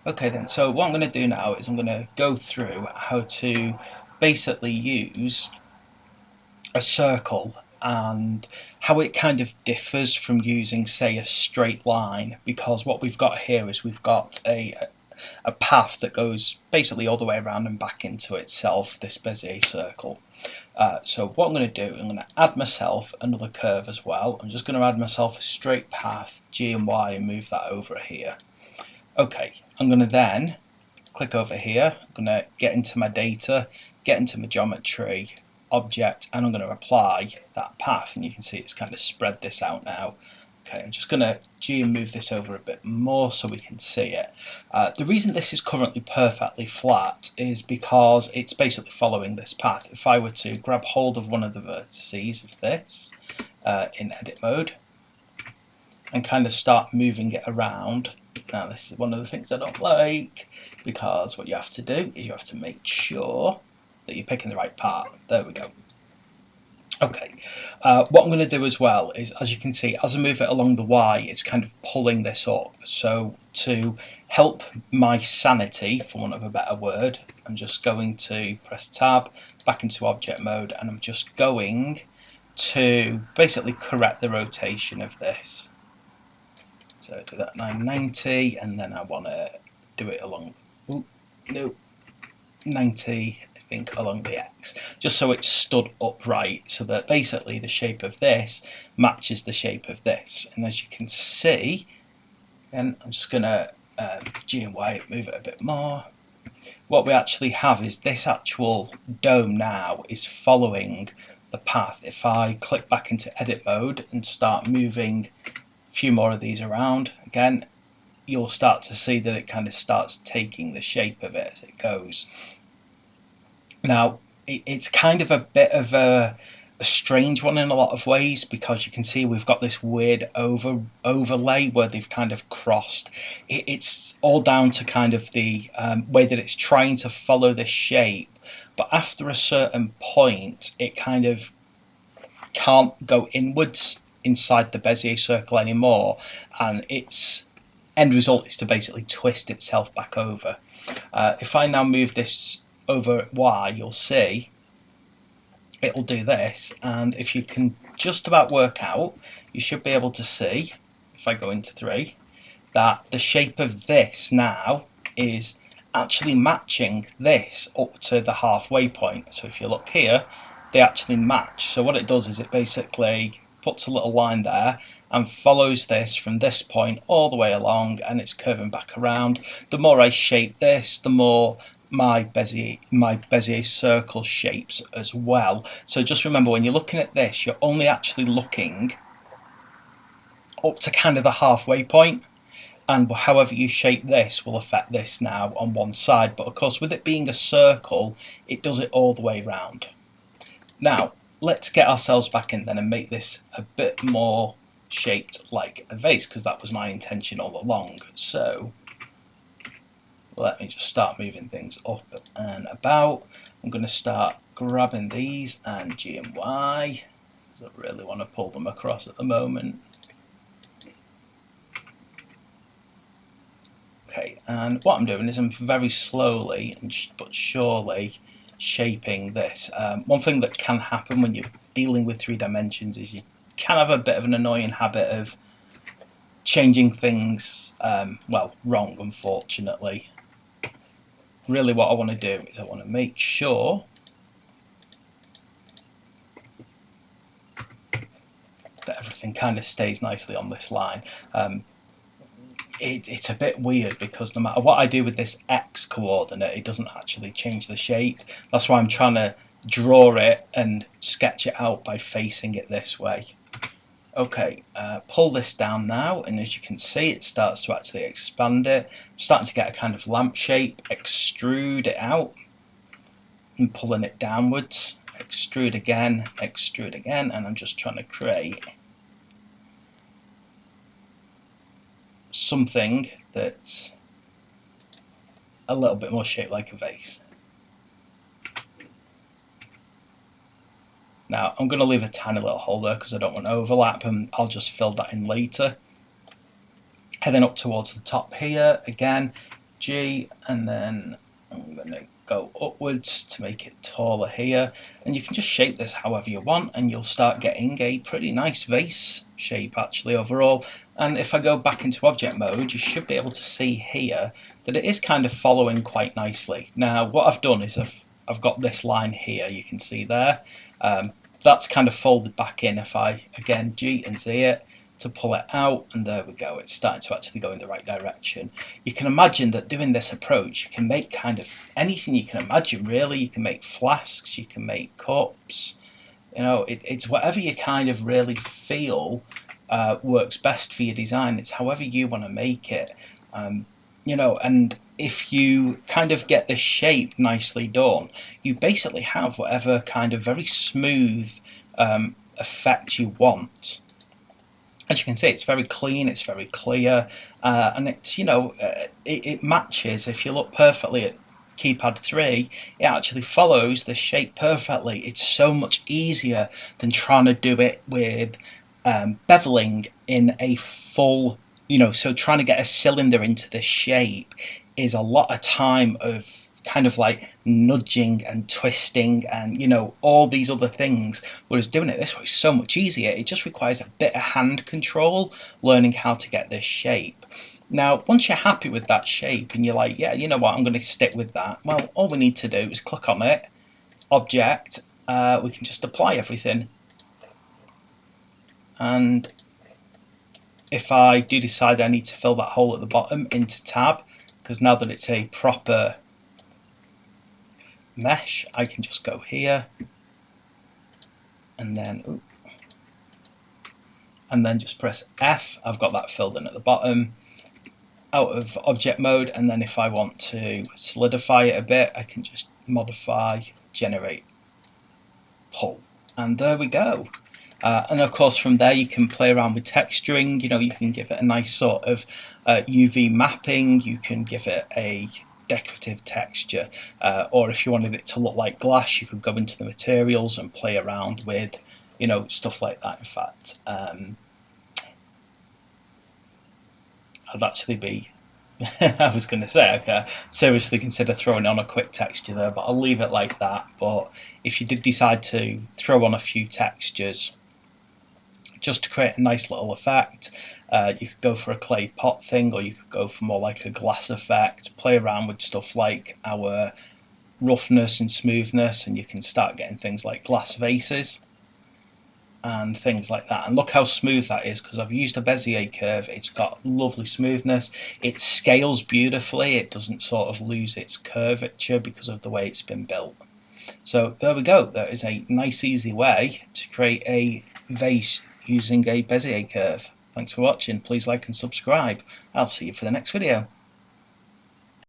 Okay then, so what I'm going to do now is I'm going to go through how to basically use a circle and how it kind of differs from using, say, a straight line, because what we've got here is we've got a path that goes basically all the way around and back into itself, this Bezier circle. So what I'm going to do, I'm going to add myself another curve as well. I'm just going to add myself a straight path, G and Y, and move that over here. Okay, I'm going to then click over here. I'm going to get into my data, get into my geometry object, and I'm going to apply that path. And you can see it's kind of spread this out now. Okay, I'm just going to G and move this over a bit more so we can see it. The reason this is currently perfectly flat is because it's basically following this path. If I were to grab hold of one of the vertices of this in edit mode and kind of start moving it around, now this is one of the things I don't like, because what you have to do is you have to make sure that you're picking the right part. There we go. Okay, what I'm going to do as well is, as you can see, as I move it along the Y, it's kind of pulling this up. So to help my sanity, for want of a better word, I'm just going to press tab, back into object mode, and I'm just going to basically correct the rotation of this. So do that 990, and then I want to do it along, no, 90, I think, along the X, just so it's stood upright, so that basically the shape of this matches the shape of this. And as you can see, and I'm just going to G and Y move it a bit more. What we actually have is this actual dome now is following the path. If I click back into edit mode and start moving a few more of these around, again, you'll start to see that it kind of starts taking the shape of it as it goes. Now, it's kind of a bit of a strange one in a lot of ways, because you can see we've got this weird overlay where they've kind of crossed. It's all down to kind of the way that it's trying to follow this shape, but after a certain point, it kind of can't go inwards inside the Bezier circle anymore, and its end result is to basically twist itself back over. If I now move this over Y, you'll see it'll do this, and if you can just about work out, you should be able to see, if I go into 3, that the shape of this now is actually matching this up to the halfway point. So if you look here, they actually match. So what it does is it basically puts a little line there and follows this from this point all the way along, and it's curving back around. The more I shape this, the more my Bezier circle shapes as well. So just remember, when you're looking at this, you're only actually looking up to kind of the halfway point, and however you shape this will affect this now on one side. But of course, with it being a circle, it does it all the way around. Now, let's get ourselves back in then and make this a bit more shaped like a vase, because that was my intention all along. So let me just start moving things up and about. I'm going to start grabbing these and G and Y, because I really want to pull them across at the moment. Okay, and what I'm doing is I'm very slowly but surely shaping this. One thing that can happen when you're dealing with 3 dimensions is you can have a bit of an annoying habit of changing things, well, wrong, unfortunately. Really what I want to do is I want to make sure that everything kind of stays nicely on this line. It's a bit weird, because no matter what I do with this X coordinate, it doesn't actually change the shape. That's why I'm trying to draw it and sketch it out by facing it this way. Okay, pull this down now, and as you can see, it starts to actually expand it. I'm starting to get a kind of lamp shape. Extrude it out and pulling it downwards. Extrude again, and I'm just trying to create something that's a little bit more shaped like a vase. Now I'm going to leave a tiny little hole there because I don't want to overlap, and I'll just fill that in later. Heading up towards the top here, again, G, and then I'm going to go upwards to make it taller here, and you can just shape this however you want, and you'll start getting a pretty nice vase shape actually overall. And if I go back into object mode, you should be able to see here that it is kind of following quite nicely. Now what I've done is I've got this line here, you can see there, that's kind of folded back in. If I again G and Z it to pull it out, and there we go, it's starting to actually go in the right direction. You can imagine that doing this approach, you can make kind of anything you can imagine really. You can make flasks, you can make cups, you know, it's whatever you kind of really feel works best for your design. It's however you want to make it, you know, and if you kind of get the shape nicely done, you basically have whatever kind of very smooth effect you want. As you can see, it's very clean, it's very clear, and it's, you know, it matches. If you look perfectly at keypad 3, it actually follows the shape perfectly. It's so much easier than trying to do it with beveling in a full, you know, so trying to get a cylinder into the shape is a lot of time of kind of like nudging and twisting and, you know, all these other things, whereas doing it this way is so much easier. It just requires a bit of hand control, learning how to get this shape. Now once you're happy with that shape and you're like, yeah, you know what, I'm going to stick with that, well, all we need to do is click on it, object, we can just apply everything. And if I do decide I need to fill that hole at the bottom, into tab, because now that it's a proper mesh, I can just go here and then just press F. I've got that filled in at the bottom, out of object mode, and then if I want to solidify it a bit, I can just modify, generate, pull, and there we go. And of course from there you can play around with texturing. You know, you can give it a nice sort of UV mapping, you can give it a decorative texture, or if you wanted it to look like glass, you could go into the materials and play around with, you know, stuff like that. In fact, I'd actually be I was going to say I could seriously consider throwing on a quick texture there, but I'll leave it like that. But if you did decide to throw on a few textures just to create a nice little effect, you could go for a clay pot thing, or you could go for more like a glass effect, play around with stuff like our roughness and smoothness, and you can start getting things like glass vases and things like that. And look how smooth that is, because I've used a Bezier curve. It's got lovely smoothness, it scales beautifully, it doesn't sort of lose its curvature because of the way it's been built. So there we go, that is a nice easy way to create a vase using a Bezier curve. Thanks for watching, please like and subscribe. I'll see you for the next video.